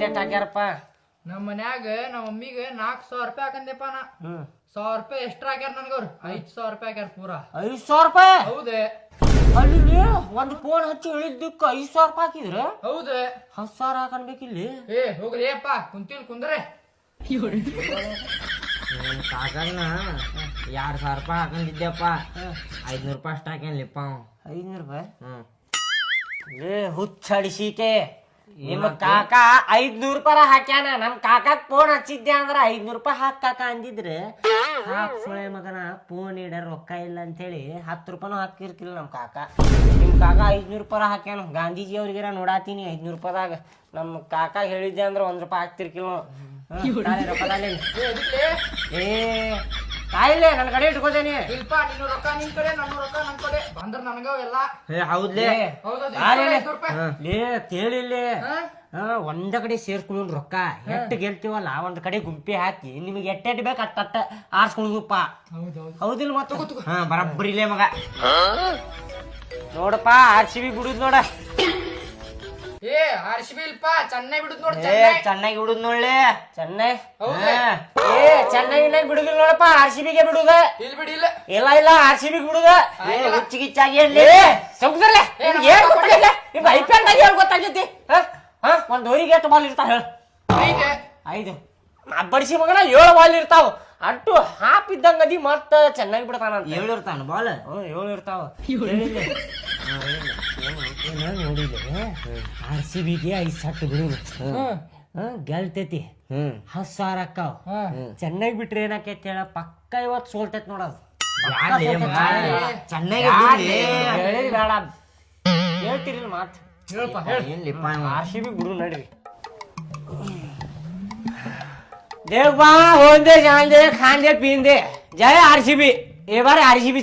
ಎಷ್ಟ್ ಹಾಕ್ಯಾರಪ್ಪ? ನಮ್ಮ ಮನ್ಯಾಗ ನಮ್ಮ ಮಮ್ಮಿಗೆ 4,000 ರೂಪಾಯಿ ಹಾಕಂದೆಪ್ಪ ನಾ. 100 ರೂಪಾಯಿ ಎಷ್ಟ್ರ ಹಾಕ್ಯಾರ ನನ್ಗವ್ರು? 5,000 ರೂಪಾಯಿ ಹಾಕ್ಯಾರ ಪೂರಾ. 5,000 ರೂಪಾಯಿ? ಹೌದೇ. ಅಲ್ಲಿ ಒಂದ್ ಫೋನ್ ಹಚ್ಚಿ ಹೇಳಿದ್ದಕ್ಕ 5,000 ರೂಪಾಯಿ ಹಾಕಿದ್ರ? ಹೌದೇ. 10,000 ಹಾಕನ್ಬೇಕಿಲ್ಲಿ. ಹೋಗ್ರಿ ಅಪ್ಪ, ಕುಂದ್ರೆ ಕಾಕನ 2,000 ರೂಪಾಯಿ ಹಾಕೊಂಡಿದ್ದೆಪ್ಪ. 500 ರೂಪಾಯಿ ಅಷ್ಟ ಹಾಕ್ಯಾನ್ಲಿಪ್ಪ. 500 ರೂಪಾಯಿ? ಹುಚ್ಚಡಿಸಿಕೆ. ನಿಮ್ಮ ಕಾಕ 500 ರೂಪಾಯಿ ಹಾಕ್ಯಾನ. ನಮ್ ಕಾಕಾಕ್ ಫೋನ್ ಹಚ್ಚಿದ್ದೆ ಅಂದ್ರ 500 ರೂಪಾಯಿ ಹಾಕಾಕ ಅಂದಿದ್ರೆ ಸುಳೆ ಮಗನ ಫೋನ್ ಇಡ ರೊಕ್ಕ ಇಲ್ಲ ಅಂತೇಳಿ 10 ರೂಪಾಯಿನೂ ಹಾಕಿರ್ಕಿಲ್ಲ ನಮ್ ಕಾಕ. ನಿಮ್ ಕಾಕ 500 ರೂಪಾಯಿ ಹಾಕ್ಯಾನ. ಗಾಂಧೀಜಿ ಅವ್ರಿಗೆಲ್ಲ ನೋಡಾತೀನಿ 500 ರೂಪಾಯಿದಾಗ. ನಮ್ ಕಾಕ ಹೇಳಿದ್ದೆ ಅಂದ್ರ 1 ರೂಪಾಯಿ ಹಾಕ್ತಿರ್ಕಿಲ್ಲ. ಏ ಕಾಯಿಲೆ ನನ್ ಕಡೆ ಇಟ್ಕೋತೇನಿ. ಇಲ್ಪ ನಿನ್ನ ರೊಕ್ಕ ನಿನ್ ಕಡೆ, ನನ್ನ ರೊಕ್ಕ ನನ್ ಕಡೆ ಬಂದ್ರ ನನಗ ಎಲ್ಲ. ಹೌದ್ಲೇ ಕೇಳಿಲ್ಲೇ. ಒಂದ ಕಡೆ ಸೇರ್ಸ್ಕೊಂಡು ರೊಕ್ಕ ಎಟ್ಟು ಗೆಲ್ತೀವಲ್ಲ ಒಂದ್ ಕಡೆ ಗುಂಪಿ ಹಾಕಿ ನಿಮಗೆ ಎಟ್ಟೆಟ್ ಬೇಕ ಅಟ್ಟ ಆರ್ಸ್ಕೊಂಡ್ಪ. ಹೌದಿಲ್ಲ? ಮತ್ತ ಬರಬ್ಬರಿಲೇ ಮಗ. ನೋಡಪ್ಪ RCB ಬಿಡುದ್ ನೋಡ. RCB ಇಲ್ಪ ಚೆನ್ನೈ ಬಿಡುದ್ ನೋಡ. ಚೆನ್ನಾಗಿ ಬಿಡುದ್ ನೋಡ್ಲೆ. ಚೆನ್ನೈ ಚೆನ್ನಾಗಿ ಬಿಡುದಿಲ್ಲ ನೋಡಪ್ಪ. RCB ಗೆ ಬಿಡುದ. ಇಲ್ಲ RCB ಬಿಡುದ. ಹುಚ್ಚಿಗಿಚ್ಚಾಗಿ IPL ನಾಗ ಹೇಳ್ ಗೊತ್ತಾಗೈತಿ. ಒಂದ್ ಓರಿಗೆ ಎಷ್ಟು ಬಾಲ್ ಇರ್ತಾವ ಹೇಳ? 5. ಬಡಿಸಿ ಮಗನ 7 ಬಾಲ್ ಇರ್ತಾವ. ಅಟ್ಟು ಹಾಪ್ ಇದ್ದಂಗ ಅದಿ ಮತ್ತ ಚೆನ್ನಾಗಿ ಬಿಡ್ತಾನ. 7 ಇರ್ತಾನ ಬಾಲ್? 7 ಇರ್ತಾವ. ನೋಡಿಲ್ಲ RCB ಗೆ 5 ಸಟ್ ಬಿಡುದು. ಗೆಲ್ತೈತಿ 10,000 ಅಕ್ಕಾವ್. ಚೆನ್ನಾಗಿ ಬಿಟ್ರೆ ಏನಾಕೈತಿ ಹೇಳ? ಪಕ್ಕ ಇವತ್ತು ಸೋಲ್ತೈತಿ ನೋಡದು. ಚೆನ್ನಾಗಿ ಬೇಡ ಹೇಳ್ತಿರಿಲ್ಲ ಮಾತ್. RCB ಬಿಡು ನಡ್ರಿ. देख होंदे जान खान दे पीन दे जय RCB. ये बार RCB